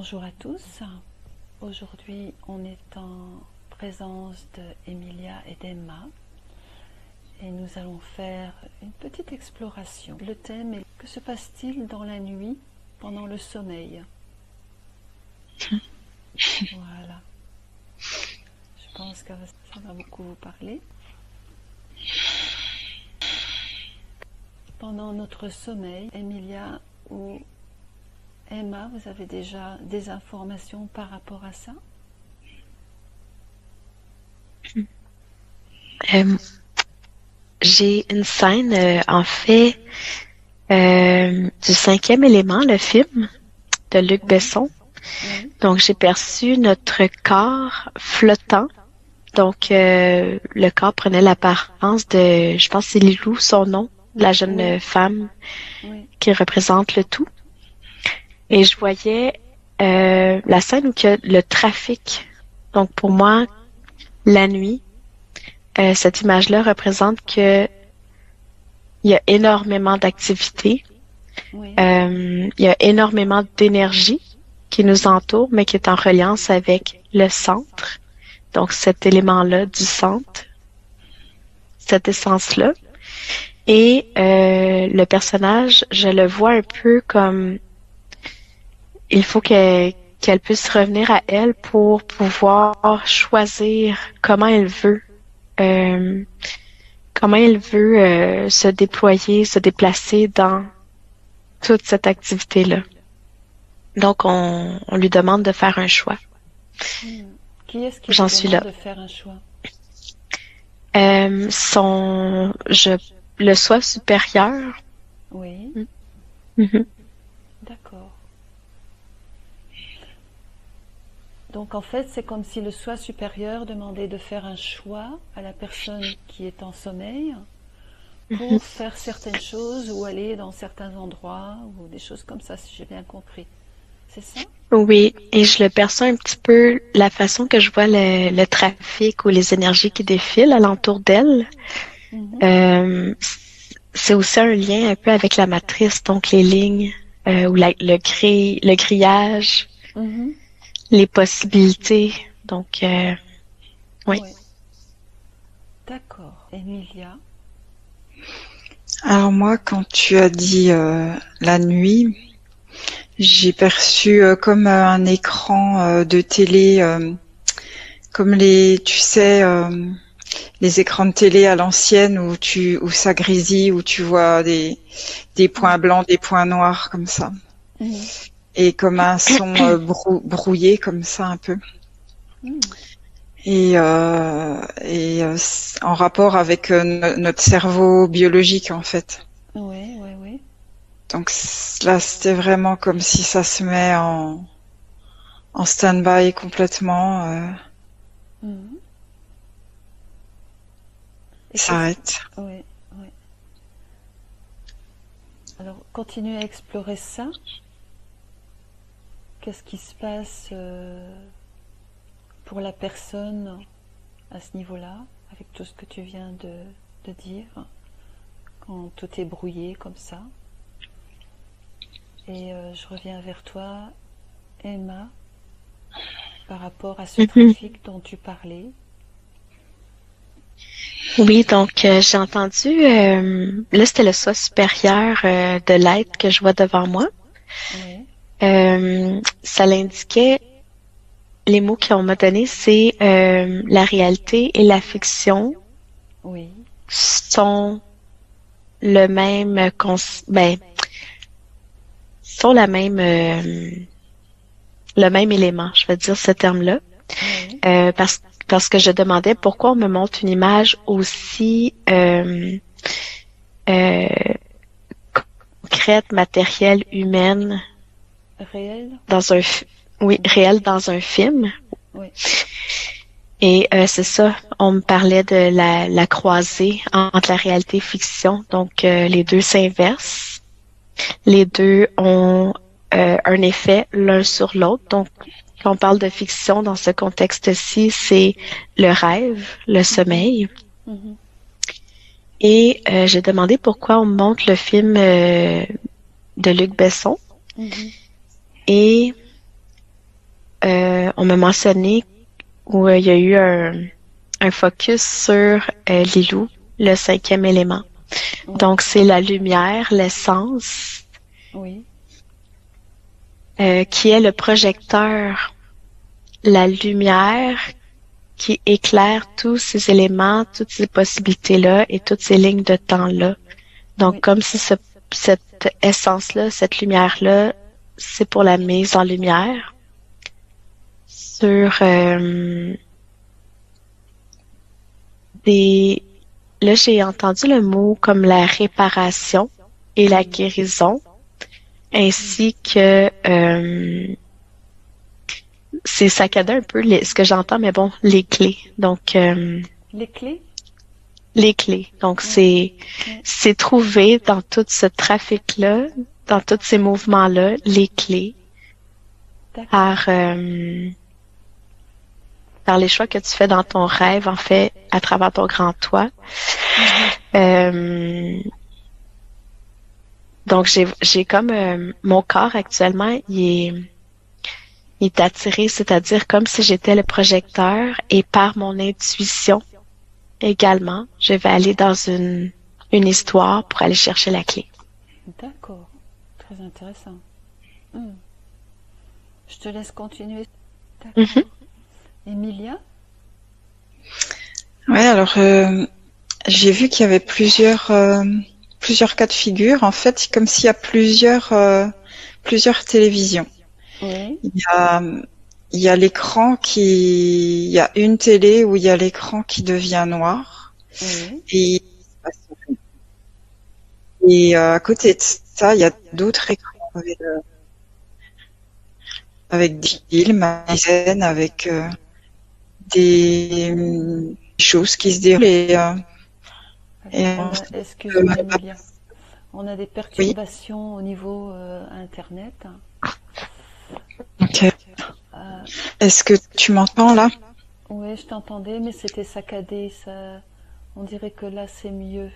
Bonjour à tous. Aujourd'hui, on est en présence d'Emilia et d'Emma et nous allons faire une petite exploration. Le thème est: que se passe-t-il dans la nuit pendant le sommeil? Voilà. Je pense que ça va beaucoup vous parler. Pendant notre sommeil, Emilia ou Emma, vous avez déjà des informations par rapport à ça? J'ai une scène, en fait, du cinquième élément, le film de Luc Oui, Besson. oui, Donc, j'ai perçu notre corps flottant. Donc, le corps prenait l'apparence de, je pense que c'est Lilou, son nom, la oui, jeune femme oui, qui représente le tout. Et je voyais la scène où il y a le trafic. Donc, pour moi, la nuit, cette image-là représente que il y a énormément d'activités. oui, Il y a énormément d'énergie qui nous entoure, mais qui est en reliance avec le centre. Donc, cet élément-là du centre, cette essence-là. Et le personnage, je le vois un peu comme il faut qu'elle puisse revenir à elle pour pouvoir choisir euh, comment elle veut se déployer, se déplacer dans toute cette activité-là. Donc, on lui demande de faire un choix. Hmm. Qui est-ce qui vous J'en suis demande là. de faire un choix? Le soi supérieur. Oui, Mhm. d'accord. Donc en fait, c'est comme si le soi supérieur demandait de faire un choix à la personne qui est en sommeil Mhm. pour faire certaines choses ou aller dans certains endroits ou des choses comme ça, si j'ai bien compris. C'est ça? Oui, et je le perçois un petit peu la façon que je vois le trafic ou les énergies qui défilent alentour d'elle. Mhm, Euh, c'est aussi un lien un peu avec la matrice, donc les lignes ou le grillage, mhm. les possibilités. Donc, oui. Oui, d'accord. Emilia? Alors moi, quand tu as dit la nuit, j'ai perçu comme un écran de télé, comme tu sais, les écrans de télé à l'ancienne où ça grésille, où tu vois des points Mhm, blancs, des points noirs comme ça, mhm, et comme un son brouillé comme ça un peu, mhm. en rapport avec notre cerveau biologique en fait. Oui, oui, oui. Donc là, c'était vraiment comme si ça se met en stand-by complètement, Mhm. Et qu'est-ce... s'arrête. Oui, oui. Alors, continuez à explorer ça. Qu'est-ce qui se passe pour la personne à ce niveau-là, avec tout ce que tu viens de dire, quand tout est brouillé comme ça? Et je reviens vers toi, Emma, par rapport à ce Mhm. trafic dont tu parlais. Oui, donc j'ai entendu, là c'était le soi supérieur de l'être que je vois devant moi. Oui, Ça l'indiquait, les mots qu'on m'a donnés, c'est la réalité et la fiction oui, sont le même, sont le même élément, je vais dire ce terme-là, oui, parce que je demandais pourquoi on me montre une image aussi euh, concrète, matérielle, humaine réel, dans oui, mhm, réelle dans un film. oui, Et c'est ça, on me parlait de la croisée entre la réalité et fiction. Donc, les deux s'inversent. Les deux ont un effet l'un sur l'autre. Donc, quand on parle de fiction dans ce contexte-ci, c'est le rêve, le mhm, sommeil. mhm, Et j'ai demandé pourquoi on me montre le film de Luc Besson. mhm, Et on m'a mentionné où il y a eu un focus sur Lilou, le cinquième élément. Oui, Donc, c'est la lumière, l'essence, oui, qui est le projecteur, la lumière qui éclaire tous ces éléments, toutes ces possibilités-là et toutes ces lignes de temps-là. Donc, oui, comme si cette essence-là, cette lumière-là, c'est pour la mise en lumière sur des... Là, j'ai entendu le mot comme la réparation et la guérison, ainsi que c'est saccadé un peu ce que j'entends, mais bon, les clés. Donc, les clés, les clés. Donc, oui, oui, c'est trouver dans tout ce trafic-là, dans tous ces mouvements-là, les clés d'accord, par, par les choix que tu fais dans ton rêve, en fait, à travers ton grand toi. Euh, donc, j'ai comme mon corps actuellement, il est attiré, c'est-à-dire comme si j'étais le projecteur et par mon intuition également, je vais aller dans une histoire pour aller chercher la clé. d'accord, très intéressant. Hmm. Je te laisse continuer. D'accord. Mhm. Emilia? Ouais, alors j'ai vu qu'il y avait plusieurs cas de figure. En fait, c'est comme s'il y a plusieurs télévisions. Oui, Il y a, il y a il y a une télé où il y a l'écran qui devient noir oui, et, et à côté de ça, il y a d'autres écrans avec des films, des scènes, avec des choses qui se déroulent et excuse-moi Emilia, on a des oui. perturbations au niveau Internet. Ok. Euh, Est-ce que tu m'entends là? oui, je t'entendais, mais c'était saccadé. On dirait que là, c'est mieux.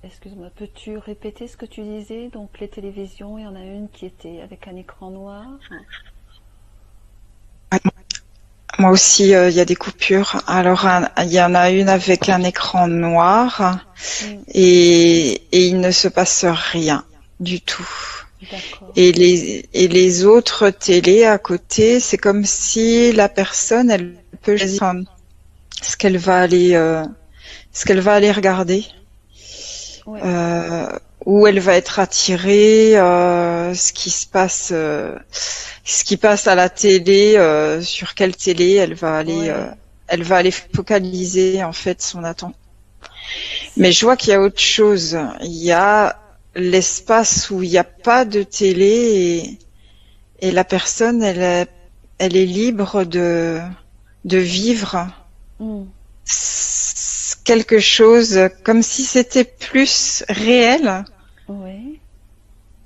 Excuse-moi, peux-tu répéter ce que tu disais? Donc, les télévisions, il y en a une qui était avec un écran noir. Moi aussi, il y a des coupures. Alors, il y en a une avec un écran noir Hmm, et il ne se passe rien du tout. d'accord. Et les autres télés à côté, c'est comme si la personne, elle peut choisir ce qu'elle va aller, ce qu'elle va aller regarder, Oui, euh, où elle va être attirée, ce qui passe à la télé, sur quelle télé ouais. elle va aller focaliser en fait son attention. Mais je vois qu'il y a autre chose. Il y a l'espace où il n'y a pas de télé et la personne, elle est libre de vivre Hmm, quelque chose comme si c'était plus réel oui.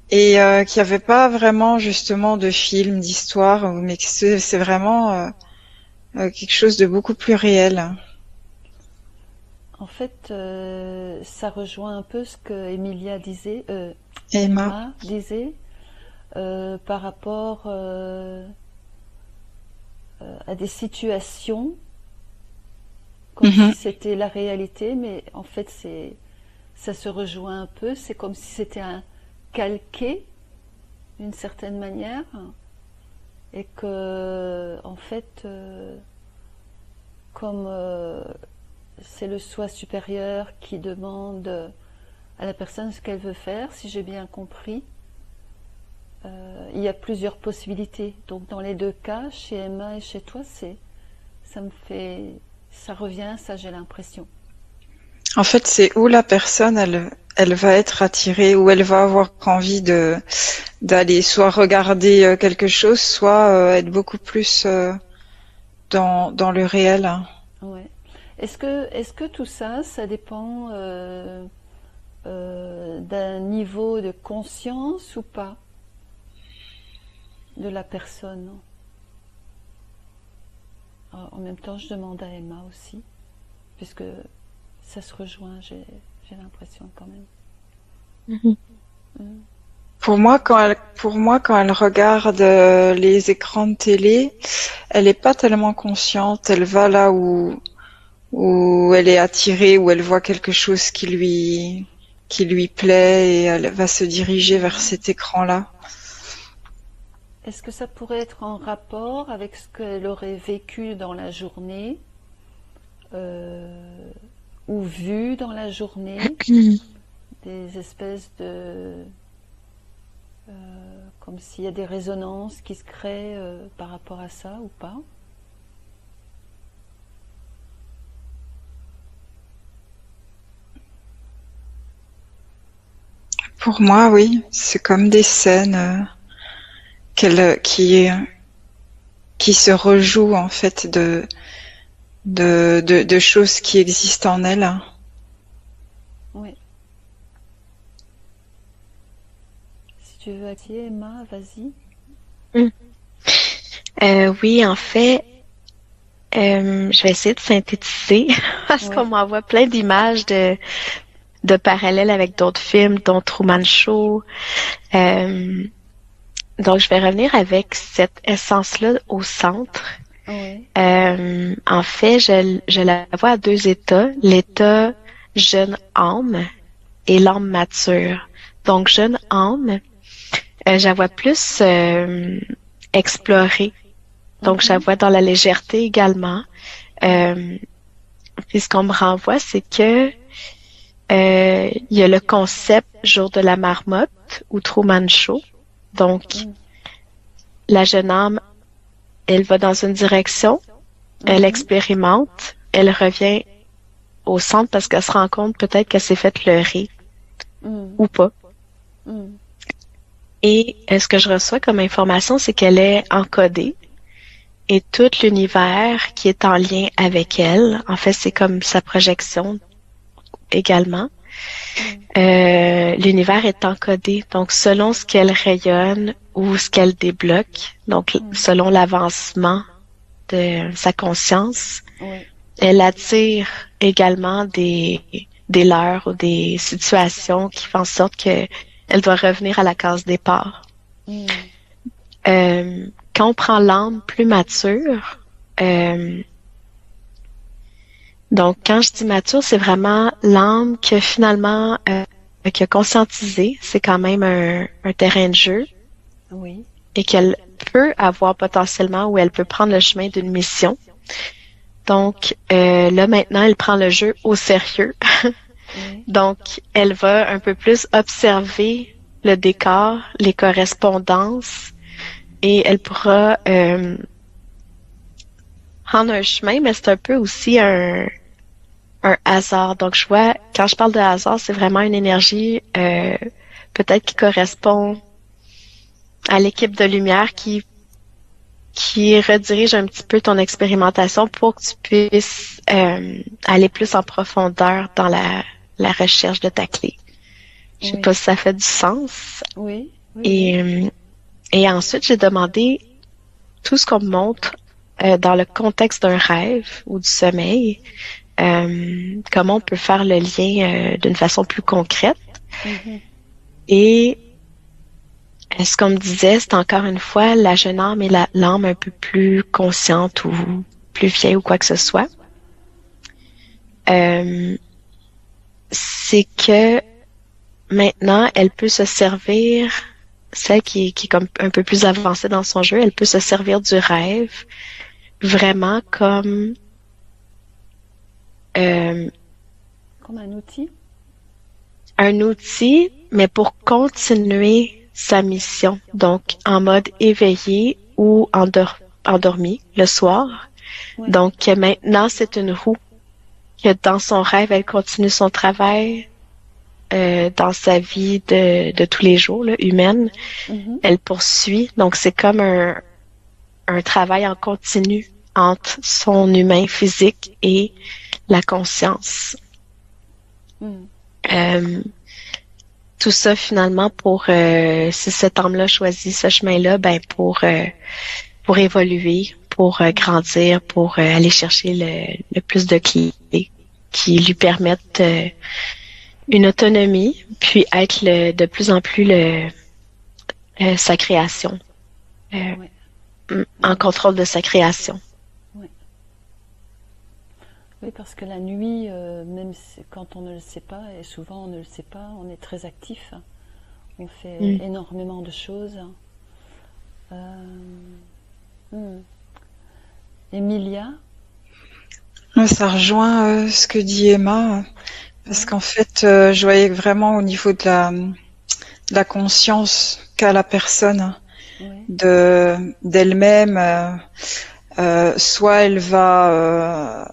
et qu'il n'y avait pas vraiment justement de film, d'histoire, mais que c'est vraiment quelque chose de beaucoup plus réel. En fait, ça rejoint un peu ce que Emma. Emma disait par rapport à des situations comme si Mhm. c'était la réalité, mais en fait, ça se rejoint un peu. C'est comme si c'était un calqué d'une certaine manière, et que, en fait, comme c'est le soi supérieur qui demande à la personne ce qu'elle veut faire, si j'ai bien compris, il y a plusieurs possibilités. Donc, dans les deux cas, chez Emma et chez toi, ça revient, ça j'ai l'impression. En fait, c'est où la personne, elle va être attirée, où elle va avoir envie d'aller soit regarder quelque chose, soit être beaucoup plus dans le réel. Ouais. Est-ce que tout ça, ça dépend d'un niveau de conscience ou pas de la personne? Alors, en même temps, je demande à Emma aussi, puisque ça se rejoint, j'ai l'impression quand même. Mhm. Mm. Quand elle regarde les écrans de télé, elle est pas tellement consciente. Elle va là où elle est attirée, où elle voit quelque chose qui lui plaît et elle va se diriger vers cet écran-là. Est-ce que ça pourrait être en rapport avec ce qu'elle aurait vécu dans la journée ou vu dans la journée, des espèces de... comme s'il y a des résonances qui se créent par rapport à ça ou pas? Pour moi, oui, c'est comme des scènes qui se rejouent en fait de choses qui existent en elle. Oui. Si tu veux attirer, Emma, vas-y. Oui, en fait, je vais essayer de synthétiser parce qu'on m'envoie plein d'images de parallèles avec d'autres films, dont Truman Show. Donc, je vais revenir avec cette essence-là au centre. Oui. En fait, je la vois à deux états, l'état jeune âme et l'âme mature. Donc, jeune âme, je la vois plus explorer. Donc, je la vois dans la légèreté également. Puis, ce qu'on me renvoie, c'est que il y a le concept Jour de la marmotte ou Truman Show. Donc, la jeune âme, elle va dans une direction, elle expérimente, elle revient au centre parce qu'elle se rend compte peut-être qu'elle s'est fait leurrer ou pas. Et ce que je reçois comme information, c'est qu'elle est encodée et tout l'univers qui est en lien avec elle, en fait, c'est comme sa projection également. L'univers est encodé, donc selon ce qu'elle rayonne ou ce qu'elle débloque, donc selon l'avancement de sa conscience, elle attire également des leurres ou des situations qui font en sorte que elle doit revenir à la case départ. Quand on prend l'âme plus mature, donc quand je dis mature, c'est vraiment l'âme que finalement qui a conscientisé, c'est quand même un terrain de jeu. Oui. Et qu'elle peut avoir potentiellement ou elle peut prendre le chemin d'une mission. Donc là maintenant, elle prend le jeu au sérieux. Donc elle va un peu plus observer le décor, les correspondances et elle pourra prendre un chemin, mais c'est un peu aussi un hasard. Donc je vois, quand je parle de hasard, c'est vraiment une énergie peut-être qui correspond à l'équipe de lumière qui redirige un petit peu ton expérimentation pour que tu puisses aller plus en profondeur dans la recherche de ta clé. Je sais pas si ça fait du sens. Oui. Et ensuite, j'ai demandé tout ce qu'on me montre dans le contexte d'un rêve ou du sommeil, comment on peut faire le lien d'une façon plus concrète. Et ce qu'on me disait, c'est encore une fois la jeune âme et l'âme un peu plus consciente ou plus vieille ou quoi que ce soit. C'est que maintenant, elle peut se servir, celle qui est comme un peu plus avancée dans son jeu, elle peut se servir du rêve vraiment comme un outil? Un outil, mais pour continuer sa mission. Donc, en mode éveillé ou endormi le soir. Donc, maintenant, c'est une roue. Que dans son rêve, elle continue son travail dans sa vie de tous les jours, là, humaine. Elle poursuit. Donc, c'est comme un travail en continu entre son humain physique et la conscience. Tout ça finalement pour si cet homme-là choisit ce chemin-là, ben pour évoluer, pour grandir, pour aller chercher le plus de clés qui lui permettent une autonomie, puis être de plus en plus sa création, Ouais. en contrôle de sa création. Ouais. Oui, parce que la nuit, même quand on ne le sait pas, et souvent on ne le sait pas, on est très actif. On fait énormément de choses. Emilia? Ça rejoint ce que dit Emma, parce qu'en fait, je voyais vraiment au niveau de la conscience qu'a la personne Oui. d'elle-même. Soit elle va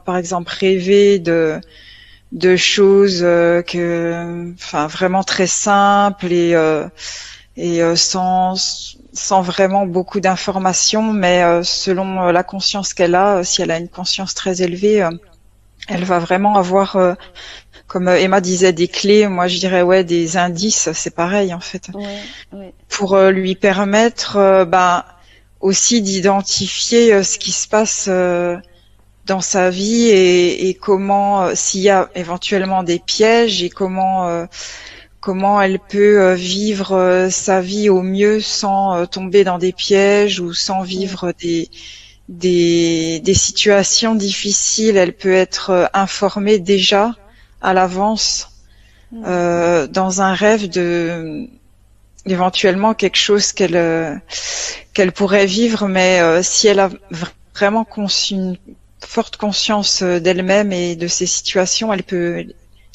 par exemple rêver de choses enfin vraiment très simples et sans vraiment beaucoup d'informations, mais selon la conscience qu'elle a, si elle a une conscience très élevée, elle va vraiment avoir, comme Emma disait, des clés. Moi, je dirais ouais, des indices. C'est pareil en fait, Oui, oui. pour lui permettre, aussi d'identifier ce qui se passe dans sa vie et comment, s'il y a éventuellement des pièges et comment elle peut vivre sa vie au mieux sans tomber dans des pièges ou sans vivre des situations difficiles. Elle peut être informée déjà à l'avance dans un rêve de éventuellement quelque chose qu'elle pourrait vivre, mais si elle a vraiment une forte conscience d'elle-même et de ses situations, elle peut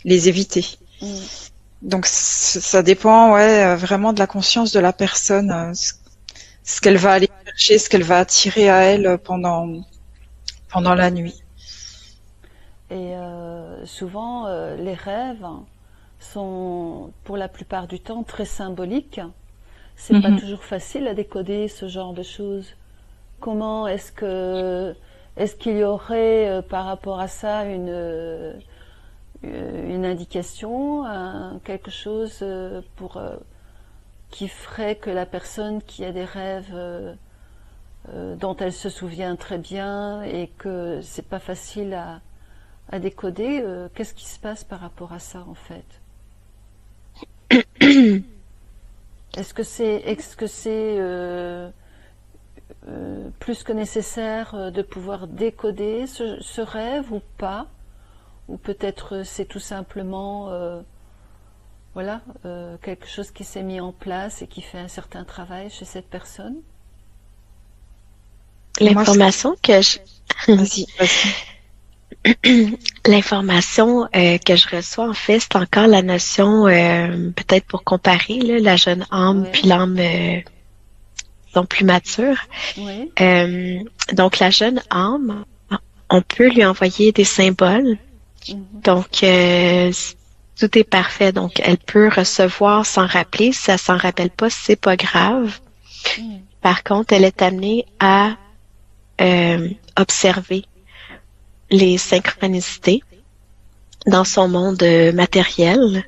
les éviter. Donc ça dépend, ouais, vraiment de la conscience de la personne, ce qu'elle va aller chercher, ce qu'elle va attirer à elle pendant la nuit. Et souvent, les rêves sont, pour la plupart du temps, très symboliques. C'est pas toujours facile à décoder ce genre de choses. Comment est-ce qu'il y aurait par rapport à ça une indication, quelque chose qui ferait que la personne qui a des rêves dont elle se souvient très bien et que c'est pas facile à décoder, qu'est-ce qui se passe par rapport à ça en fait? Est-ce que c'est plus que nécessaire de pouvoir décoder ce rêve ou pas? Ou peut-être c'est tout simplement quelque chose qui s'est mis en place et qui fait un certain travail chez cette personne? L'information que je... Vas-y. L'information que je reçois, en fait, c'est encore la notion, peut-être pour comparer, là, la jeune âme puis l'âme plus mature. Oui. Donc, la jeune âme, on peut lui envoyer des symboles. Donc, tout est parfait. Donc, elle peut recevoir sans rappeler. Si elle s'en rappelle pas, c'est pas grave. Par contre, elle est amenée à observer les synchronicités dans son monde matériel.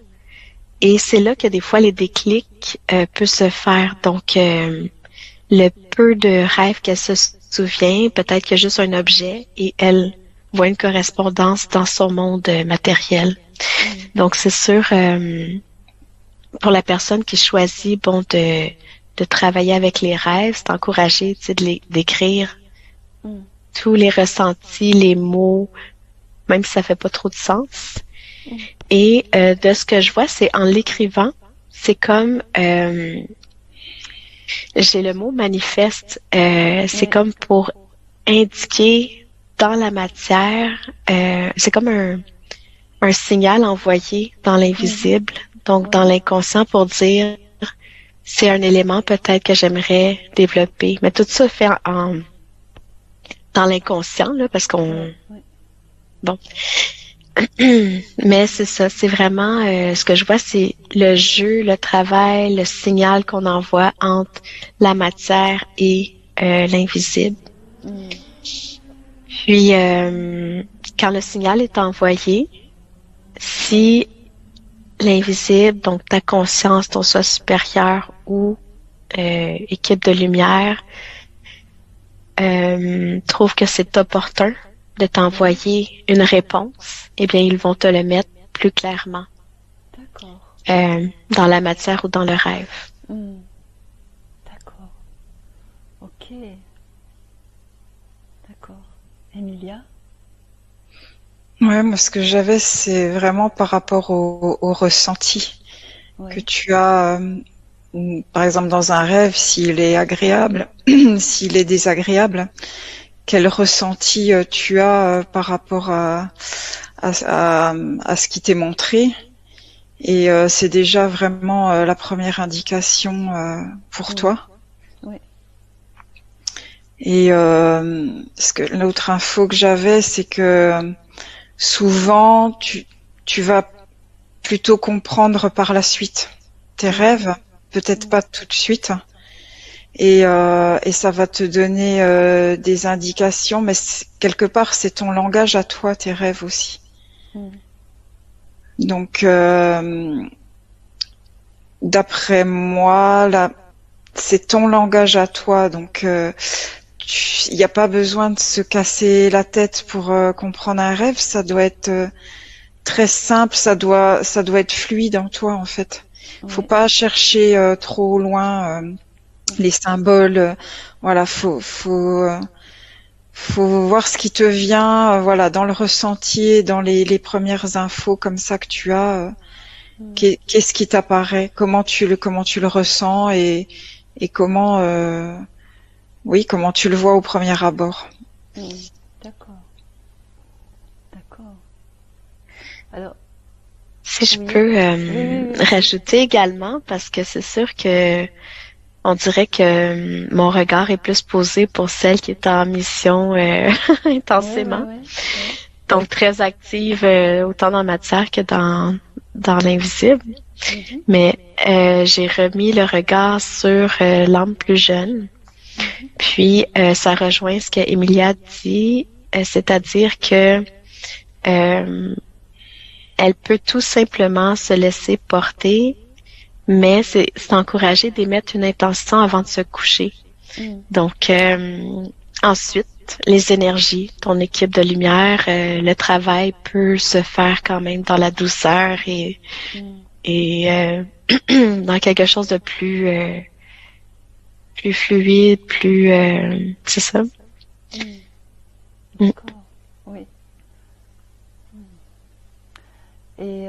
Et c'est là que des fois les déclics peuvent se faire. Donc, le peu de rêves qu'elle se souvient, peut-être qu'il y a juste un objet et elle voit une correspondance dans son monde matériel. Donc, c'est sûr, pour la personne qui choisit, de travailler avec les rêves, c'est encouragé, d'écrire tous les ressentis, les mots, même si ça fait pas trop de sens. Et de ce que je vois, c'est en l'écrivant, c'est comme j'ai le mot manifeste, c'est comme pour indiquer dans la matière, c'est comme un signal envoyé dans l'invisible, donc dans l'inconscient pour dire c'est un élément peut-être que j'aimerais développer. Mais tout ça fait dans l'inconscient, là, parce qu'on... Bon. Mais c'est ça, c'est vraiment ce que je vois, c'est le jeu, le travail, le signal qu'on envoie entre la matière et l'invisible. Puis, quand le signal est envoyé, si l'invisible, donc ta conscience, ton soi supérieur ou équipe de lumière, trouve que c'est opportun de t'envoyer une réponse, eh bien, ils vont te le mettre plus clairement. D'accord. dans la matière ou dans le rêve. D'accord. Ok. D'accord. Emilia? Ouais, moi, ce que j'avais, c'est vraiment par rapport au ressenti que tu as, par exemple, dans un rêve, s'il est agréable, s'il est désagréable, quel ressenti tu as par rapport à ce qui t'est montré. Et c'est déjà vraiment la première indication pour toi. Oui. Et l'autre info que j'avais, c'est que souvent, tu vas plutôt comprendre par la suite tes rêves, peut-être pas tout de suite. Et ça va te donner des indications, mais quelque part, c'est ton langage à toi, tes rêves aussi. Donc, d'après moi, là, c'est ton langage à toi. Donc, il n'y a pas besoin de se casser la tête pour comprendre un rêve. Ça doit être très simple. Ça doit être fluide en toi, en fait. Faut pas chercher trop loin les symboles. Voilà, faut voir ce qui te vient. Voilà, dans le ressenti, dans les premières infos comme ça que tu as. Qu'est-ce qui t'apparaît? Comment tu le ressens et comment comment tu le vois au premier abord. D'accord. Alors, si je peux rajouter également, parce que c'est sûr que on dirait que mon regard est plus posé pour celle qui est en mission intensément. Donc très active autant dans la matière que dans l'invisible. Mais j'ai remis le regard sur l'âme plus jeune. Puis ça rejoint ce que Emilia dit, c'est-à-dire que elle peut tout simplement se laisser porter, mais c'est encouragé d'émettre une intention avant de se coucher. Donc ensuite, les énergies, ton équipe de lumière, le travail peut se faire quand même dans la douceur et dans quelque chose de plus fluide, c'est ça. D'accord, oui. Et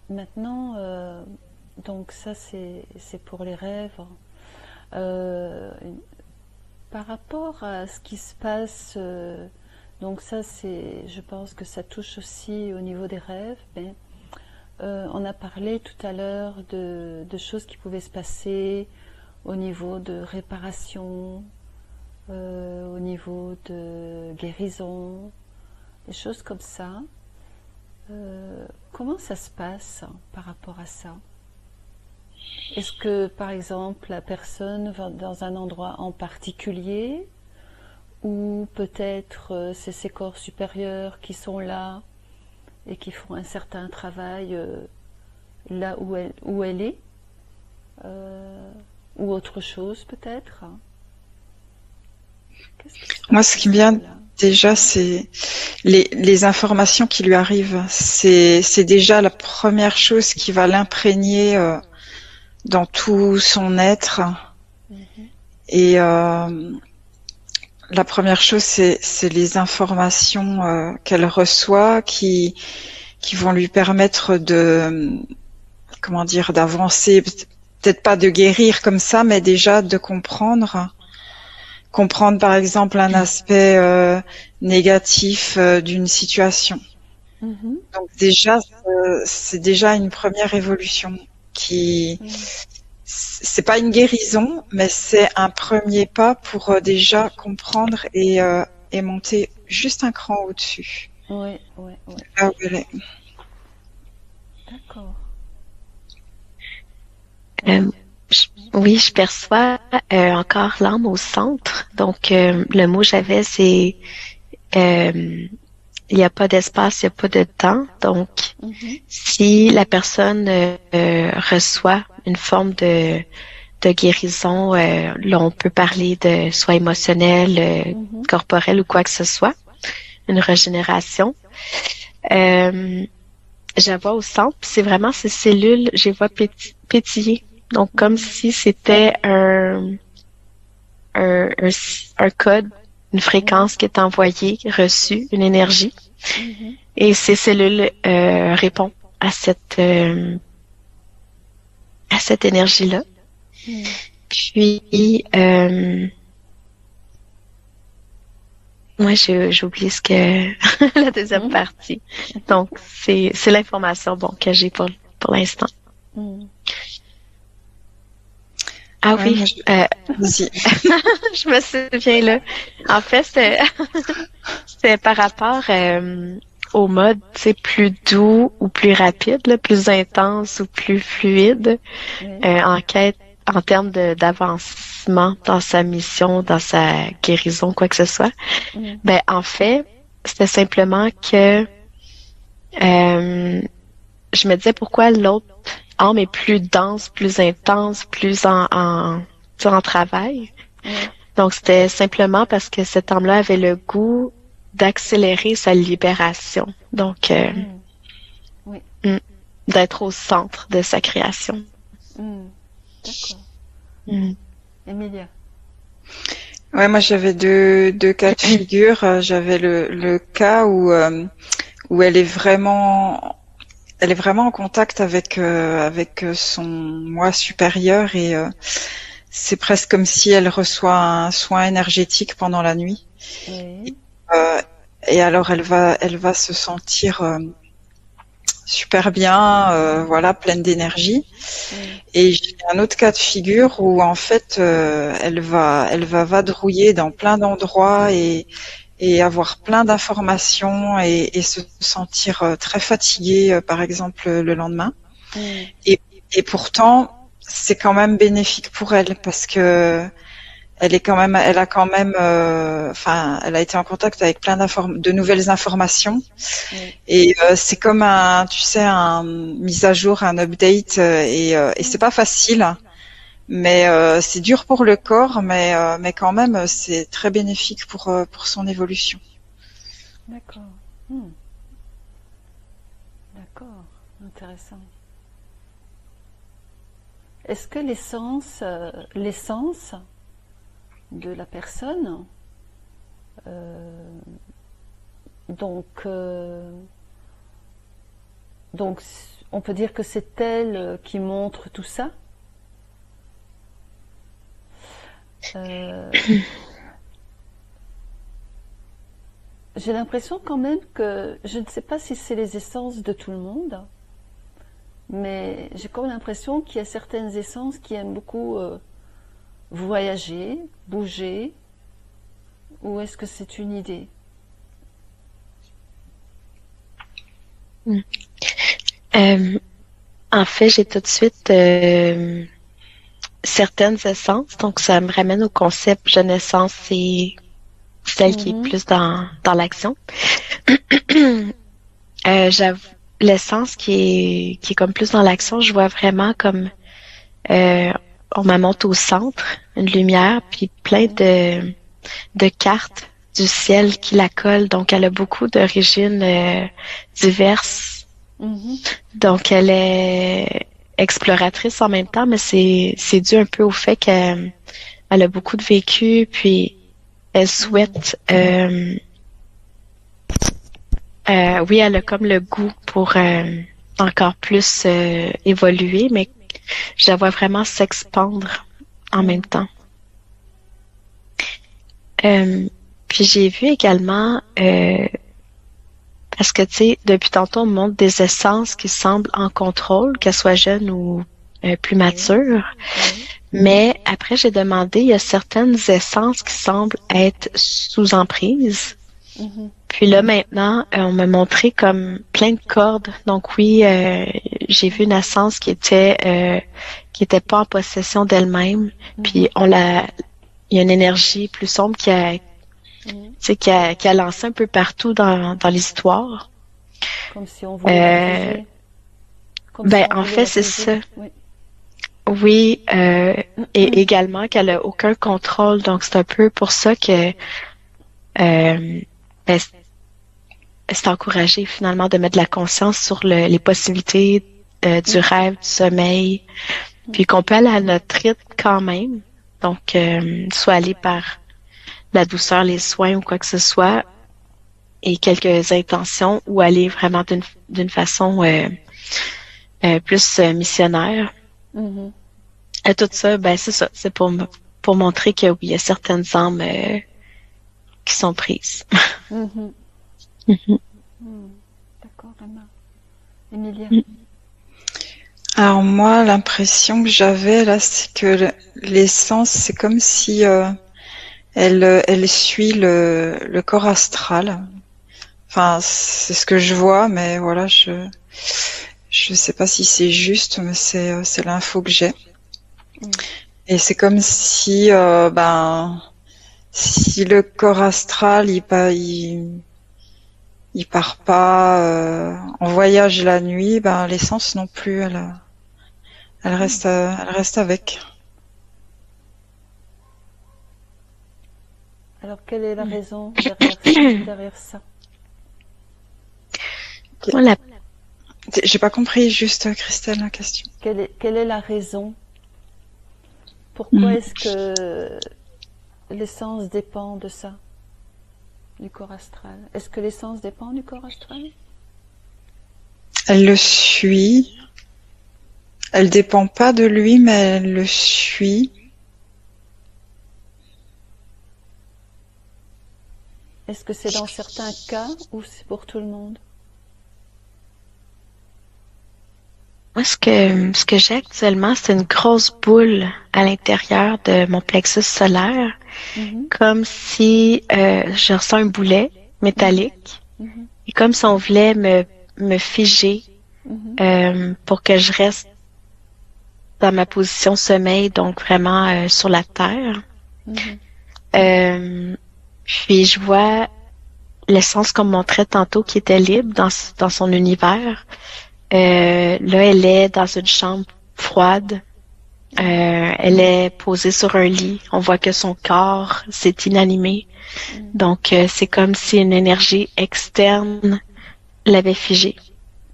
maintenant, donc ça c'est pour les rêves. Par rapport à ce qui se passe, donc ça je pense que ça touche aussi au niveau des rêves. Mais, on a parlé tout à l'heure de choses qui pouvaient se passer au niveau de réparation, au niveau de guérison, des choses comme ça. Comment ça se passe par rapport à ça? Est-ce que, par exemple, la personne va dans un endroit en particulier, ou peut-être c'est ses corps supérieurs qui sont là et qui font un certain travail là où elle est, ou autre chose peut-être? Moi, ce qui me vient déjà, c'est les informations qui lui arrivent. C'est déjà la première chose qui va l'imprégner dans tout son être. Et la première chose, c'est les informations qu'elle reçoit qui vont lui permettre d'avancer, peut-être pas de guérir comme ça, mais déjà de comprendre par exemple un aspect négatif d'une situation. Donc déjà, c'est déjà une première évolution c'est pas une guérison, mais c'est un premier pas pour déjà comprendre et monter juste un cran au-dessus. Oui. Là où elle est. D'accord. Oui, je perçois encore l'âme au centre. Donc, le mot j'avais, c'est il n'y a pas d'espace, il n'y a pas de temps. Donc, si la personne reçoit une forme de guérison, là, on peut parler de soit émotionnelle, corporelle ou quoi que ce soit, une régénération. je la vois au centre, puis c'est vraiment ces cellules, je les vois pétiller. Donc, comme si c'était un code, une fréquence qui est envoyée, reçue, une énergie. Mhm. Et ces cellules répondent à cette énergie-là. Mhm. Puis, moi, j'ai oublié ce que la deuxième partie. Donc, c'est l'information bon que j'ai pour l'instant. Mhm. Ah Ouais, oui, moi, vas-y. je me souviens là. En fait, c'était par rapport au mode, tu sais, plus doux ou plus rapide, là, plus intense ou plus fluide, Oui. en termes d'avancement dans sa mission, dans sa guérison, quoi que ce soit. Mhm. Ben, en fait, c'était simplement que je me disais pourquoi l'autre âme est plus dense, plus intense, plus tu sais, en travail. Oui. Donc, c'était simplement parce que cette âme-là avait le goût d'accélérer sa libération. Donc, Mhm. Oui. d'être au centre de sa création. Mhm. D'accord. Mm. Emilia. Ouais, moi j'avais deux cas de figure. J'avais le cas où elle est vraiment en contact avec son moi supérieur et c'est presque comme si elle reçoit un soin énergétique pendant la nuit. Oui. Euh, et alors elle va se sentir super bien, voilà, pleine d'énergie. Oui. Et j'ai un autre cas de figure où en fait elle va vadrouiller dans plein d'endroits et avoir plein d'informations et se sentir très fatiguée, par exemple, le lendemain. Mhm. Et pourtant, c'est quand même bénéfique pour elle parce que elle a quand même, enfin, elle a été en contact avec plein de nouvelles informations. Oui. Et c'est comme tu sais, un mise à jour, un update, et c'est pas facile. Mais c'est dur pour le corps, mais quand même, c'est très bénéfique pour son évolution. D'accord. Mhm. D'accord. Intéressant. Est-ce que l'essence de la personne, euh, donc, donc, on peut dire que c'est elle qui montre tout ça. J'ai l'impression quand même que, je ne sais pas si c'est les essences de tout le monde, mais j'ai comme l'impression qu'il y a certaines essences qui aiment beaucoup voyager, bouger, ou est-ce que c'est une idée? En fait, j'ai tout de suite certaines essences, donc ça me ramène au concept jeune essence, c'est celle qui est Mhm. plus dans l'action. J'avoue, l'essence qui est comme plus dans l'action, je vois vraiment comme euh, on me monte au centre, une lumière, puis plein de cartes du ciel qui la collent. Donc, elle a beaucoup d'origines diverses. Mhm. Donc, elle est exploratrice en même temps, mais c'est dû un peu au fait qu'elle a beaucoup de vécu, puis elle souhaite oui, elle a comme le goût pour encore plus évoluer, mais je la vois vraiment s'expandre en même Mhm. temps. Euh, Puis j'ai vu également, parce que tu sais, depuis tantôt, on me montre des essences qui semblent en contrôle, qu'elles soient jeunes ou plus Oui. matures. Oui. Mais après, j'ai demandé, il y a certaines essences qui semblent être sous emprise. Mhm. Puis là, maintenant, on m'a montré comme plein de cordes. Donc oui, j'ai vu une essence qui était pas en possession d'elle-même. Puis il y a une énergie plus sombre Mhm. qui a lancé un peu partout dans l'histoire. Comme si on voulait la Euh, piéger. Comme si ben, on en voulait fait, la c'est piéger. ça. Oui. Oui, et également qu'elle a aucun contrôle. Donc, c'est un peu pour ça que, ben, c'est encouragé finalement de mettre de la conscience sur les possibilités du rêve, du sommeil, puis qu'on peut aller à notre rythme quand même. Donc, soit aller par la douceur, les soins ou quoi que ce soit, et quelques intentions, ou aller vraiment d'une façon plus missionnaire. Mhm. Et tout ça, ben c'est ça, c'est pour montrer que oui, il y a certaines âmes qui sont prises. Mhm. Mhm. D'accord, Emma. Emilia. Alors moi, l'impression que j'avais là, c'est que l'essence, c'est comme si elle suit le corps astral. Enfin, c'est ce que je vois, mais voilà, je sais pas si c'est juste, mais c'est l'info que j'ai. Et c'est comme si si le corps astral il part pas en voyage la nuit, ben l'essence non plus, elle reste avec. Alors, quelle est la raison derrière ça? Voilà. J'ai pas compris juste, Christelle, la question. Quelle est la raison? Pourquoi est-ce que l'essence dépend de ça, du corps astral? Est-ce que l'essence dépend du corps astral? Elle le suit. Elle dépend pas de lui, mais elle le suit. Est-ce que c'est dans certains cas ou c'est pour tout le monde? Moi, ce que j'ai actuellement, c'est une grosse boule à l'intérieur de mon plexus solaire, comme si je ressens un boulet métallique, et comme si on voulait me figer pour que je reste dans ma position sommeil, donc vraiment sur la terre. Puis je vois l'essence qu'on me montrait tantôt qui était libre dans son univers. Là, elle est dans une chambre froide. Elle est posée sur un lit. On voit que son corps s'est inanimé. Donc, c'est comme si une énergie externe l'avait figée.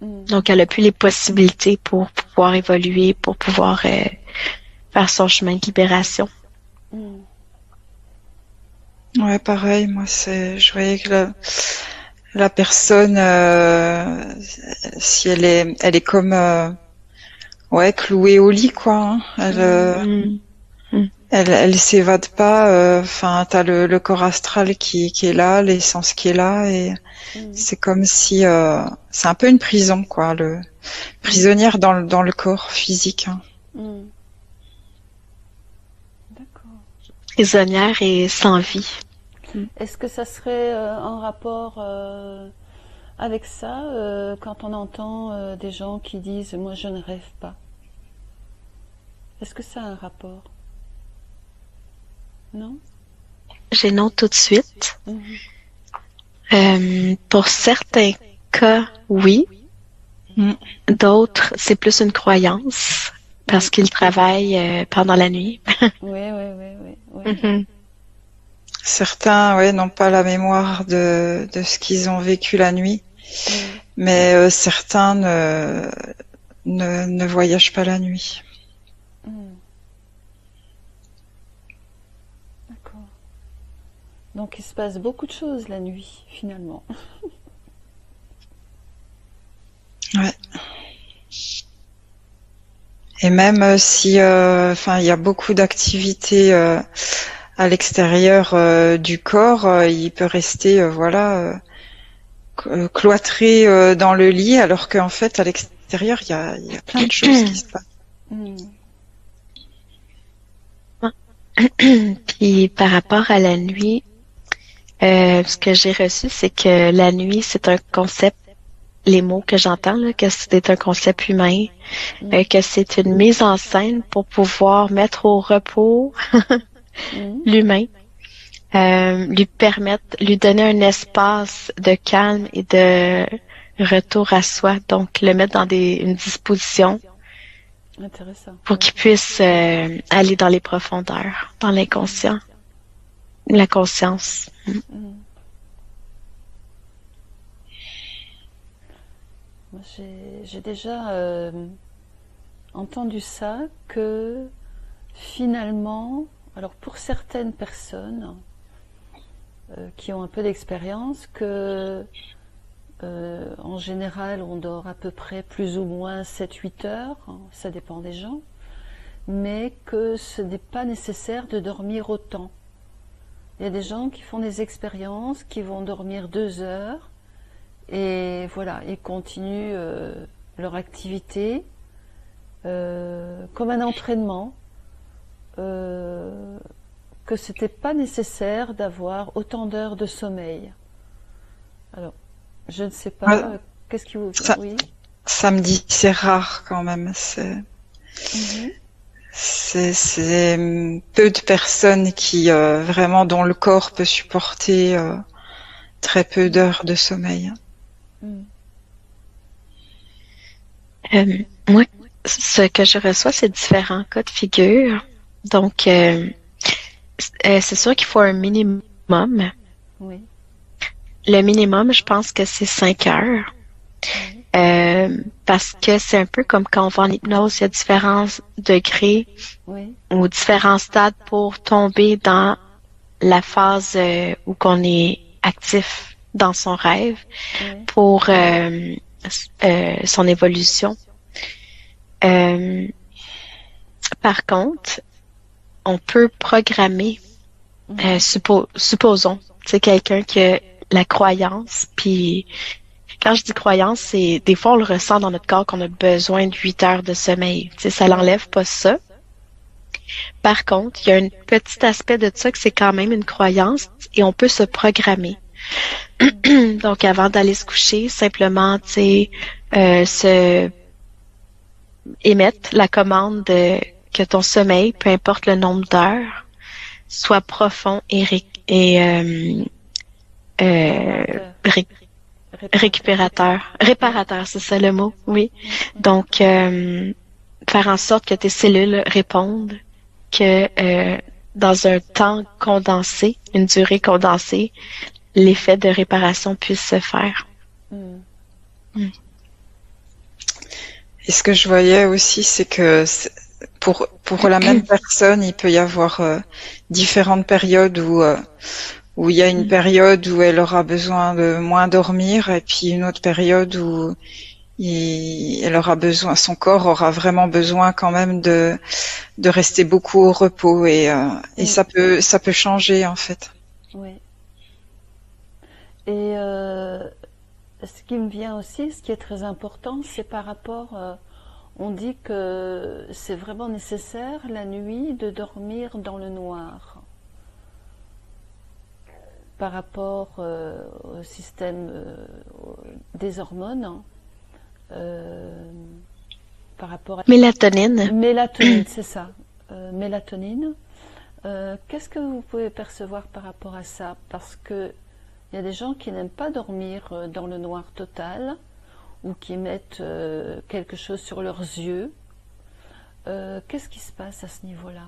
Donc, elle a plus les possibilités pour pouvoir évoluer, pour pouvoir faire son chemin de libération. Ouais, pareil. Moi, je voyais que la personne, si elle est comme, clouée au lit, quoi. Hein. Elle s'évade pas. Enfin, t'as le corps astral qui est là, l'essence qui est là, et c'est comme si c'est un peu une prison, quoi. Prisonnière dans le corps physique. Hein. D'accord. Prisonnière et sans vie. Est-ce que ça serait en rapport avec ça quand on entend des gens qui disent « moi je ne rêve pas ». Est-ce que ça a un rapport? Non? J'ai non tout de suite. Pour certains cas, oui. D'autres, c'est plus une croyance parce qu'ils travaillent pendant la nuit. Oui. Certains, n'ont pas la mémoire de ce qu'ils ont vécu la nuit, mais certains ne voyagent pas la nuit. D'accord. Donc il se passe beaucoup de choses la nuit, finalement. Ouais. Et même si, il y a beaucoup d'activités à l'extérieur du corps, il peut rester, cloîtré dans le lit, alors qu'en fait, à l'extérieur, il y a plein de choses qui se passent. Puis par rapport à la nuit, ce que j'ai reçu, c'est que la nuit, c'est un concept, les mots que j'entends, là, que c'est un concept humain, que c'est une mise en scène pour pouvoir mettre au repos l'humain, lui donner un espace de calme et de retour à soi, donc le mettre dans une disposition pour qu'il puisse aller dans les profondeurs, dans l'inconscient, la conscience. Moi, j'ai déjà entendu ça, que finalement, alors pour certaines personnes qui ont un peu d'expérience, que en général on dort à peu près plus ou moins 7-8 heures, ça dépend des gens, mais que ce n'est pas nécessaire de dormir autant. Il y a des gens qui font des expériences, qui vont dormir 2 heures, et voilà, ils continuent leur activité comme un entraînement, que c'était pas nécessaire d'avoir autant d'heures de sommeil. Alors, je ne sais pas, Ouais, qu'est-ce qui vous... ça, Oui. ça me dit, c'est rare quand même. Mhm. C'est peu de personnes qui vraiment dont le corps peut supporter très peu d'heures de sommeil. Mm. Moi, ce que je reçois, c'est différents cas de figure. Donc, c'est sûr qu'il faut un minimum. Oui, Le minimum, je pense que c'est 5 heures. oui, Parce que c'est un peu comme quand on va en hypnose, il y a différents degrés oui, ou différents stades pour tomber dans la phase où qu'on est actif dans son rêve oui. pour son évolution. Euh, Par contre, on peut programmer, Mhm. supposons, c'est quelqu'un qui a la croyance, puis quand je dis croyance, c'est des fois on le ressent dans notre corps qu'on a besoin de 8 heures de sommeil. Tu sais, ça Oui, l'enlève pas ça. Par contre, il y a un petit aspect de ça que c'est quand même une croyance et on peut se programmer. Donc, avant d'aller se coucher, simplement, tu sais, se émettre la commande que ton sommeil, peu importe le nombre d'heures, soit profond euh, réparateur, ré- réparateur. Oui, Réparateur, c'est ça le mot, oui. oui, oui. Donc, faire en sorte que tes cellules répondent, que dans un temps condensé, une durée condensée, l'effet de réparation puisse se faire. Mm. Mm. Et ce que je voyais aussi, c'est que pour la même personne, il peut y avoir différentes périodes où il y a une période où elle aura besoin de moins dormir et puis une autre période où elle aura besoin, son corps aura vraiment besoin quand même de rester beaucoup au repos et Mm. ça peut changer en fait. Oui. Et ce qui me vient aussi, ce qui est très important, c'est par rapport, on dit que c'est vraiment nécessaire la nuit de dormir dans le noir par rapport au système des hormones, hein, euh, par rapport à Mélatonine. mélatonine, c'est ça, mélatonine. Qu'est-ce que vous pouvez percevoir par rapport à ça? Parce que il y a des gens qui n'aiment pas dormir dans le noir total ou qui mettent quelque chose sur leurs yeux. Qu'est-ce qui se passe à ce niveau-là?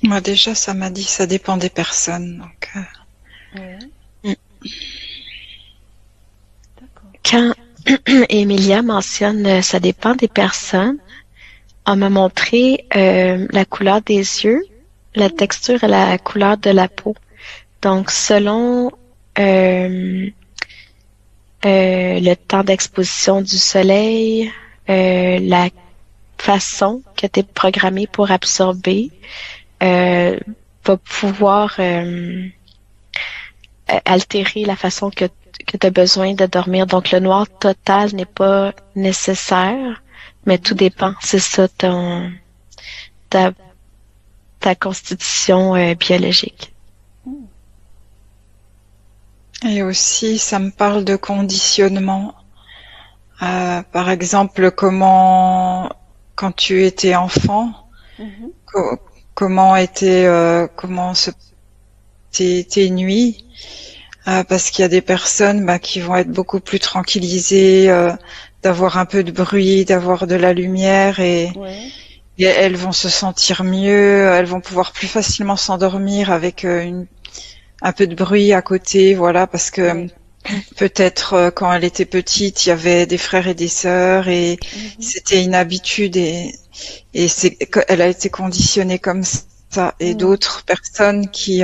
Moi déjà, ça m'a dit, ça dépend des personnes. Donc, Oui, mm. d'accord. Quand Emilia mentionne ça dépend des personnes, on m'a montré la couleur des yeux, la texture et la couleur de la peau. Donc, selon le temps d'exposition du soleil, la façon que tu es programmé pour absorber, va pouvoir altérer la façon que tu as besoin de dormir. Donc, le noir total n'est pas nécessaire, mais tout Mhm. dépend. C'est ça ta, ta constitution biologique. Mm. Et aussi, ça me parle de conditionnement. Par exemple, quand tu étais enfant, Mhm. co- comment se tes nuits, parce qu'il y a des personnes qui vont être beaucoup plus tranquillisées, d'avoir un peu de bruit, d'avoir de la lumière Oui, et elles vont se sentir mieux, elles vont pouvoir plus facilement s'endormir avec un peu de bruit à côté, voilà, parce que oui, peut-être quand elle était petite, il y avait des frères et des sœurs et c'était une habitude et elle a été conditionnée comme ça. Et d'autres personnes qui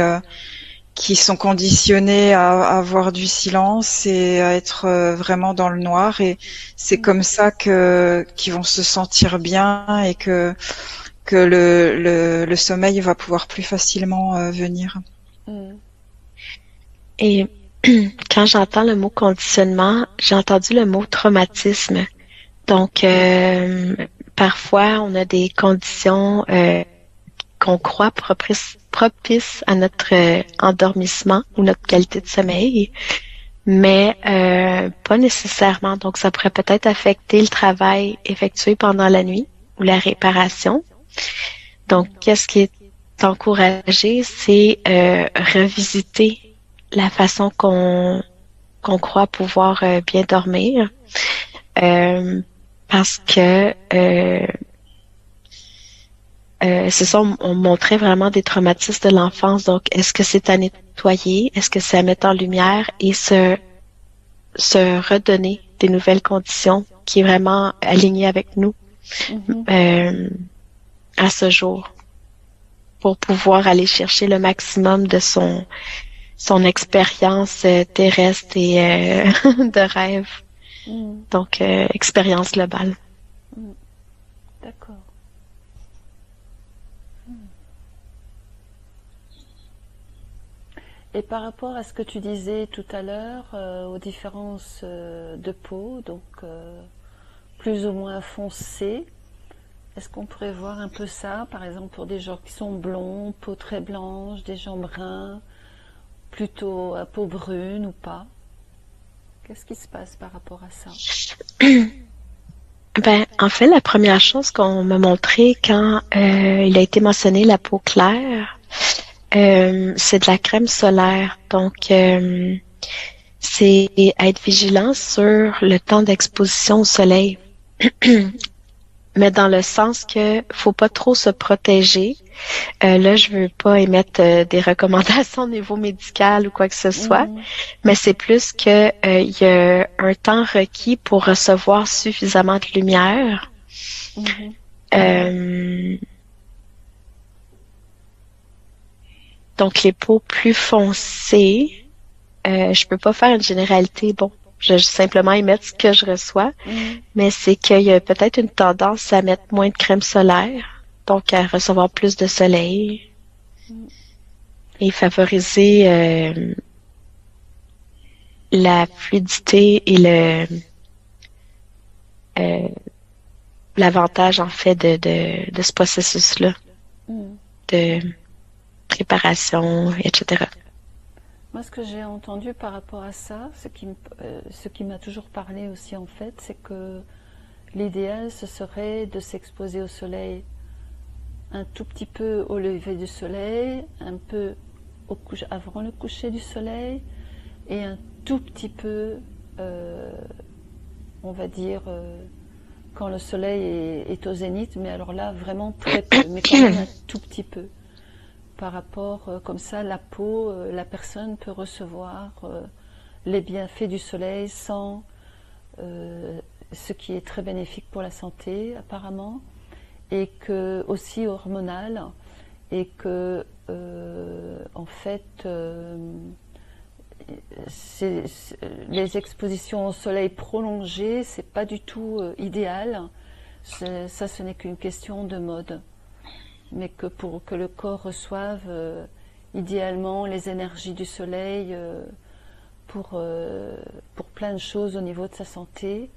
sont conditionnées à avoir du silence et à être vraiment dans le noir et c'est comme ça qu'ils vont se sentir bien et que le sommeil va pouvoir plus facilement venir. Et quand j'entends le mot conditionnement, j'ai entendu le mot traumatisme. Donc, parfois, on a des conditions qu'on croit propices à notre endormissement ou notre qualité de sommeil, mais pas nécessairement. Donc, ça pourrait peut-être affecter le travail effectué pendant la nuit ou la réparation. Donc, qu'est-ce qui est encouragé, c'est revisiter la façon qu'on croit pouvoir bien dormir. Parce que c'est ça, on montrait vraiment des traumatismes de l'enfance. Donc, est-ce que c'est à nettoyer? Est-ce que c'est à mettre en lumière et se redonner des nouvelles conditions qui est vraiment alignée avec nous à ce jour pour pouvoir aller chercher le maximum de son expérience terrestre et de rêve. Donc, expérience globale. D'accord. Et par rapport à ce que tu disais tout à l'heure, aux différences de peau, donc plus ou moins foncées, est-ce qu'on pourrait voir un peu ça, par exemple pour des gens qui sont blonds, peau très blanche, des gens bruns, plutôt à peau brune ou pas? Qu'est-ce qui se passe par rapport à ça? Ben, en fait, la première chose qu'on m'a montré quand il a été mentionné la peau claire, c'est de la crème solaire. Donc, c'est être vigilant sur le temps d'exposition au soleil. Mais dans le sens que faut pas trop se protéger. Là, je veux pas émettre des recommandations au niveau médical ou quoi que ce soit, mais c'est plus que il y a un temps requis pour recevoir suffisamment de lumière. Donc, les peaux plus foncées, je peux pas faire une généralité. Bon, je vais simplement émettre ce que je reçois, mais c'est qu'il y a peut-être une tendance à mettre moins de crème solaire, donc à recevoir plus de soleil et favoriser la fluidité et l'avantage en fait de ce processus-là de préparation, etc. Moi, ce que j'ai entendu par rapport à ça, ce qui m'a toujours parlé aussi en fait, c'est que l'idéal, ce serait de s'exposer au soleil un tout petit peu au lever du soleil, un peu avant le coucher du soleil, et un tout petit peu, on va dire, quand le soleil est au zénith, mais alors là, vraiment très peu, mais quand même un tout petit peu. Par rapport, comme ça, la peau, la personne peut recevoir les bienfaits du soleil sans ce qui est très bénéfique pour la santé, apparemment, et que aussi hormonal, et que en fait, les expositions au soleil prolongées, c'est pas du tout idéal. Ça, ce n'est qu'une question de mode. Mais que pour que le corps reçoive idéalement les énergies du soleil pour plein de choses au niveau de sa santé,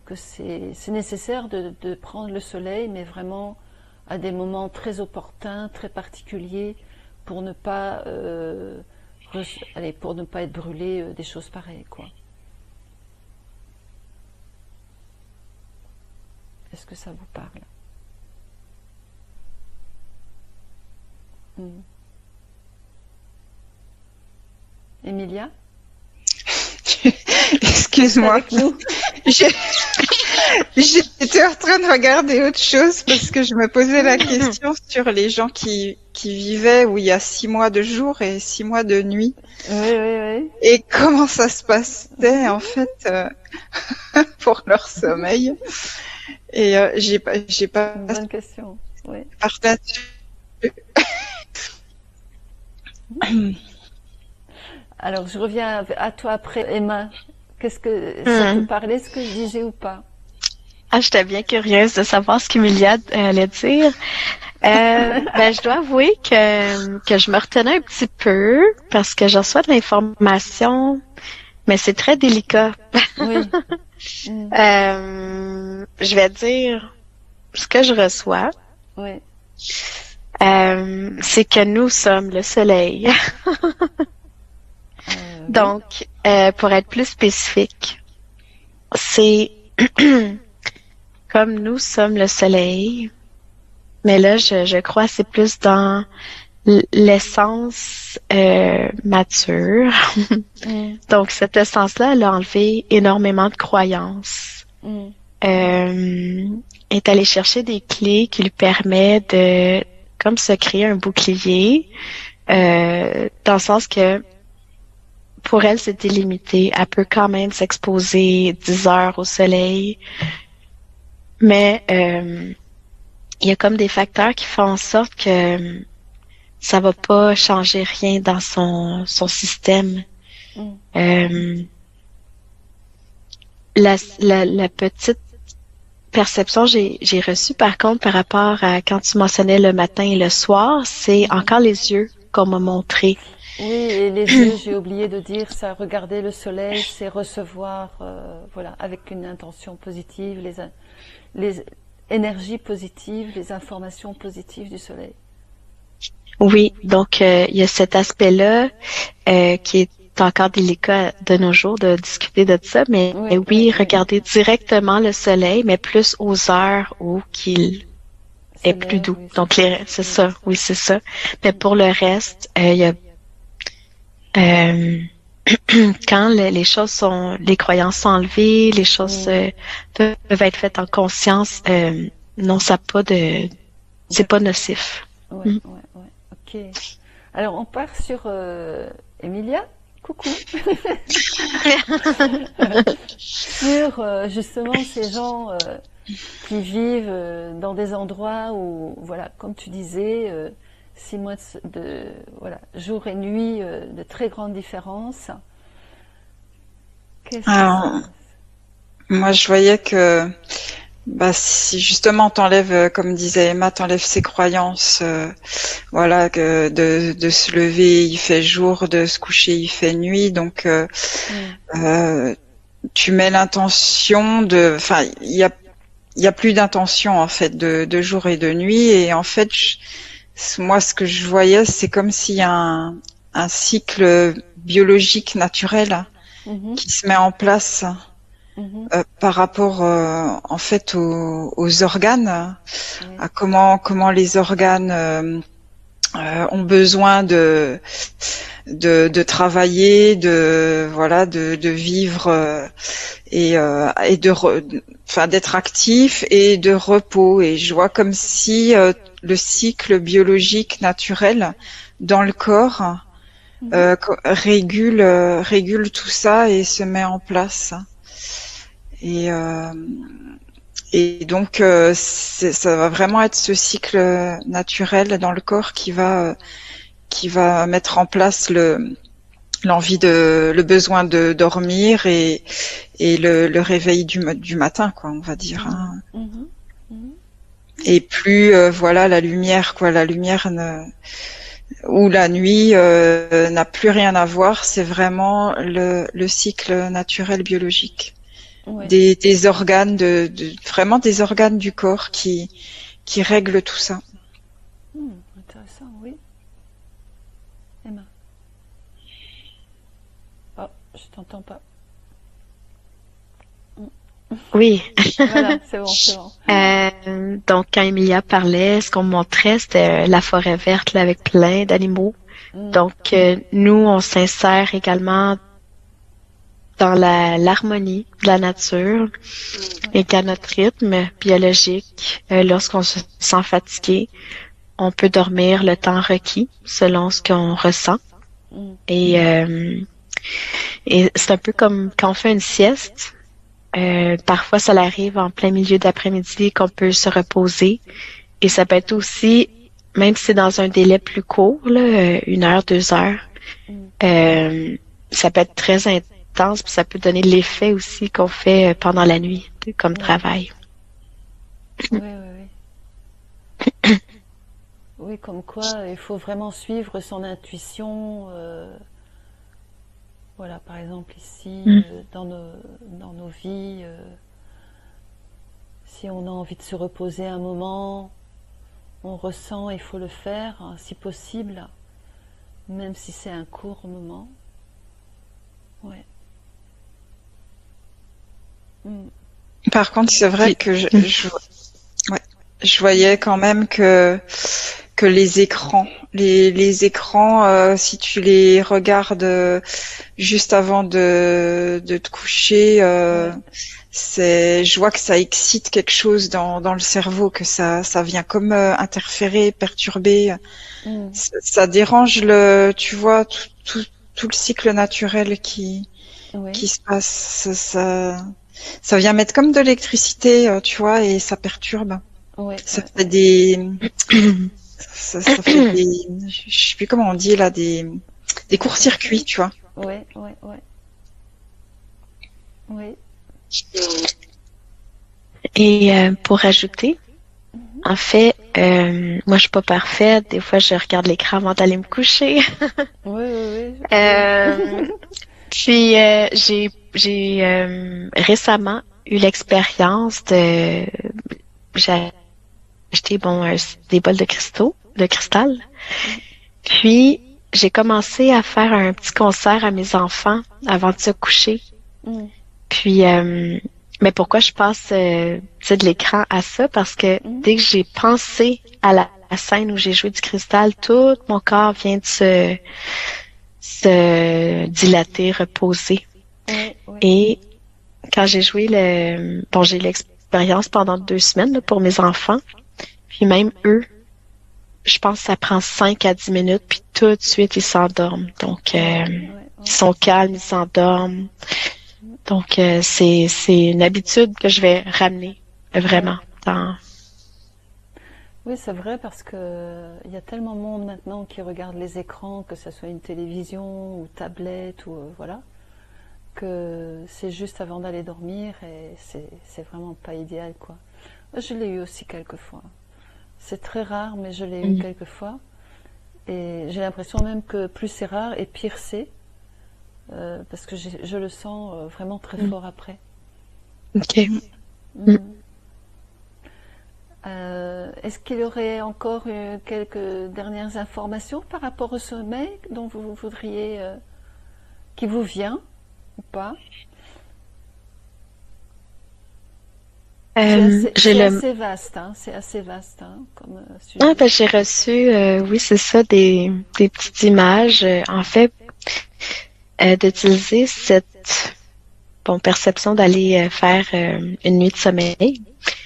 que c'est nécessaire de prendre le soleil, mais vraiment à des moments très opportuns, très particuliers, pour ne pas pour ne pas être brûlé des choses pareilles, quoi. Est-ce que ça vous parle? Excuse-moi. Avec nous. J'étais en train de regarder autre chose parce que je me posais la question sur les gens qui vivaient où il y a 6 mois de jour et 6 mois de nuit. Oui. Et comment ça se passait en fait pour leur sommeil. Et j'ai pas Une bonne question. Oui. partagé. Alors, je reviens à toi après, Emma. Qu'est-ce que ça te parlait, ce que je disais ou pas? Ah, j'étais bien curieuse de savoir ce qu'Emilia allait dire. Ben, je dois avouer que je me retenais un petit peu parce que je reçois de l'information, mais c'est très délicat. Oui. Je vais dire ce que je reçois. Oui. C'est que nous sommes le soleil. Donc, pour être plus spécifique, c'est comme nous sommes le soleil, mais là, je crois que c'est plus dans l'essence mature. Donc, cette essence-là, elle a enlevé énormément de croyances. Est allée chercher des clés qui lui permettent de comme se créer un bouclier, dans le sens que pour elle, c'était limité. Elle peut quand même s'exposer 10 heures au soleil, mais il y a comme des facteurs qui font en sorte que ça va pas changer rien dans son système. La petite perception j'ai reçue par contre par rapport à quand tu mentionnais le matin et le soir, c'est encore les yeux qu'on m'a montré. Oui, et les yeux, j'ai oublié de dire ça, regarder le soleil, c'est recevoir, voilà, avec une intention positive, les énergies positives, les informations positives du soleil. Oui, donc il y a cet aspect-là qui est encore délicat de nos jours de discuter de ça, mais oui, regarder directement le soleil, mais plus aux heures où qu'il est plus doux. Oui, donc c'est ça, oui, c'est ça. Mais pour le reste, il y a quand les choses sont, les croyances sont enlevées, les choses peuvent être faites en conscience, non, ça pas de, c'est pas nocif. Ouais, ok. Alors on part sur Emilia. Coucou. Sur justement ces gens qui vivent dans des endroits où, voilà, comme tu disais, 6 mois de voilà, jour et nuit, de très grandes différences. Alors, moi, je voyais que si justement t'enlèves, comme disait Emma, t'enlèves ses croyances, voilà, que de se lever il fait jour, de se coucher il fait nuit, donc tu mets l'intention enfin il y a plus d'intention en fait de jour et de nuit, et en fait moi ce que je voyais, c'est comme s'il y a un cycle biologique naturel qui se met en place. Par rapport en fait aux organes, à comment les organes ont besoin de travailler, de vivre et d'être actif et de repos. Et je vois comme si le cycle biologique naturel dans le corps régule tout ça et se met en place. Et donc ça va vraiment être ce cycle naturel dans le corps qui va mettre en place le besoin de dormir et le réveil du matin, quoi, on va dire. Et plus la lumière, ou la nuit n'a plus rien à voir, c'est vraiment le cycle naturel biologique. Des organes vraiment des organes du corps qui règlent tout ça. Intéressant, oui. Emma. Oh, je t'entends pas. Oui. Voilà, c'est bon. Donc quand Emilia parlait, ce qu'on montrait, c'était la forêt verte là, avec plein d'animaux. Donc nous, on s'insère également dans l'harmonie de la nature et qu'à notre rythme biologique, lorsqu'on se sent fatigué, on peut dormir le temps requis selon ce qu'on ressent. Et c'est un peu comme quand on fait une sieste. Parfois, ça arrive en plein milieu d'après-midi qu'on peut se reposer. Et ça peut être aussi, même si c'est dans un délai plus court, là, 1 heure, 2 heures, ça peut être très intense, puis ça peut donner l'effet aussi qu'on fait pendant la nuit, comme travail. Oui. Oui, comme quoi il faut vraiment suivre son intuition. Voilà, par exemple ici, dans nos vies, si on a envie de se reposer un moment, on ressent, il faut le faire, hein, si possible, même si c'est un court moment. Ouais. Par contre, c'est vrai que je voyais quand même que les écrans, les écrans, si tu les regardes juste avant de te coucher, je vois que ça excite quelque chose dans le cerveau, que ça vient comme interférer, perturber. Ça dérange tu vois, tout le cycle naturel qui se passe. Ça vient mettre comme de l'électricité, tu vois, et ça perturbe. Ça fait ça fait je sais plus comment on dit là, des courts-circuits, tu vois. Oui. Et pour ajouter, en fait, moi je suis pas parfaite. Des fois, je regarde l'écran avant d'aller me coucher. Oui. Puis j'ai récemment eu l'expérience j'ai acheté des bols de cristal. Puis j'ai commencé à faire un petit concert à mes enfants avant de se coucher. Puis mais pourquoi je passe de l'écran à ça? Parce que dès que j'ai pensé à la scène où j'ai joué du cristal, tout mon corps vient de se dilater, reposer. Et quand j'ai joué j'ai eu l'expérience pendant 2 semaines là, pour mes enfants. Puis même eux, je pense que ça prend 5 à 10 minutes, puis tout de suite, ils s'endorment. Donc, ils sont calmes, ils s'endorment. Donc, c'est une habitude que je vais ramener, vraiment. Oui, c'est vrai, parce que il y a tellement de monde maintenant qui regarde les écrans, que ce soit une télévision ou tablette, ou voilà, que c'est juste avant d'aller dormir, et c'est vraiment pas idéal, quoi. Je l'ai eu aussi quelques fois. C'est très rare, mais je l'ai eu quelques fois. Et j'ai l'impression même que plus c'est rare, et pire c'est. Parce que je le sens vraiment très fort après. Ok. Est-ce qu'il y aurait encore quelques dernières informations par rapport au sommeil dont vous voudriez, qui vous vient ou pas? C'est assez vaste, hein, comme sujet. J'ai reçu, oui, c'est ça, des petites images. En fait, d'utiliser cette perception d'aller faire une nuit de sommeil.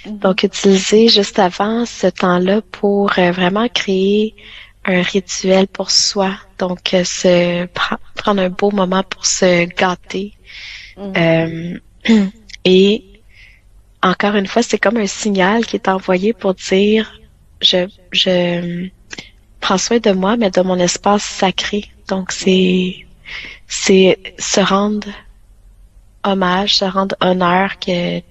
Donc, utiliser juste avant ce temps-là pour vraiment créer un rituel pour soi. Donc, prendre un beau moment pour se gâter. Et encore une fois, c'est comme un signal qui est envoyé pour dire je prends soin de moi, mais de mon espace sacré. Donc, c'est se rendre hommage, se rendre honneur que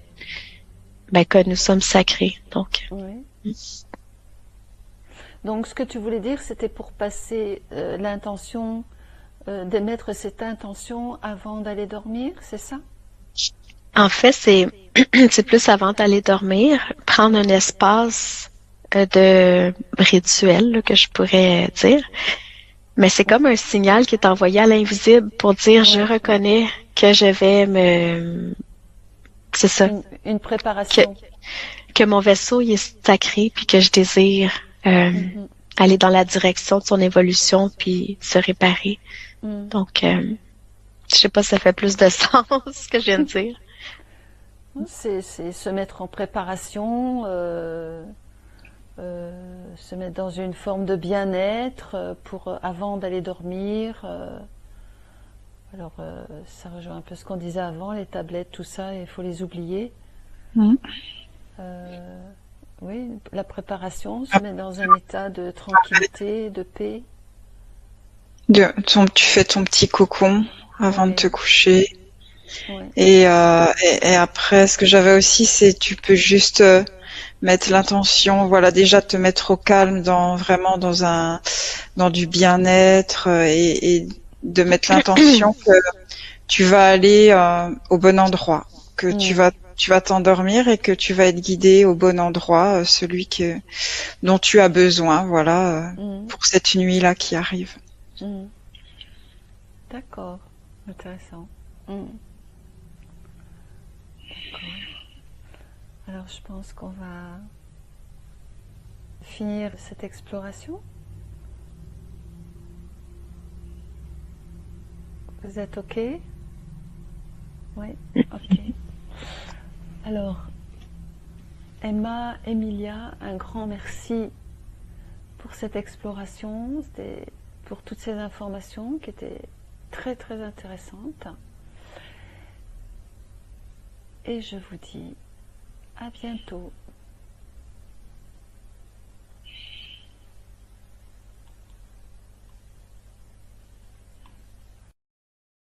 nous sommes sacrés. Donc, Donc, ce que tu voulais dire, c'était pour passer l'intention, d'émettre cette intention avant d'aller dormir, c'est ça? En fait, c'est plus avant d'aller dormir, prendre un espace de rituel, là, que je pourrais dire. Mais c'est comme un signal qui est envoyé à l'invisible pour dire je reconnais que je vais c'est ça. Une préparation. Que mon vaisseau il est sacré, puis que je désire aller dans la direction de son évolution, puis se réparer. Donc, Je sais pas si ça fait plus de sens ce que je viens de dire. C'est se mettre en préparation, se mettre dans une forme de bien-être pour avant d'aller dormir. Alors, ça rejoint un peu ce qu'on disait avant, les tablettes, tout ça, il faut les oublier. Mhm. Oui, la préparation, se mettre dans un état de tranquillité, de paix. Tu fais ton petit cocon avant de Oui, te coucher. oui, Et après, ce que j'avais aussi, c'est tu peux juste mettre l'intention, voilà, déjà te mettre au calme vraiment dans du bien-être et de mettre l'intention que tu vas aller au bon endroit, que mm, tu vas t'endormir et que tu vas être guidé au bon endroit, dont tu as besoin, voilà, mm, pour cette nuit-là qui arrive. mm. D'accord, intéressant. Mm, d'accord. Alors, je pense qu'on va finir cette exploration. Vous êtes OK? Oui, OK. Alors, Emma, Emilia, un grand merci pour cette exploration, pour toutes ces informations qui étaient très très intéressantes. Et je vous dis à bientôt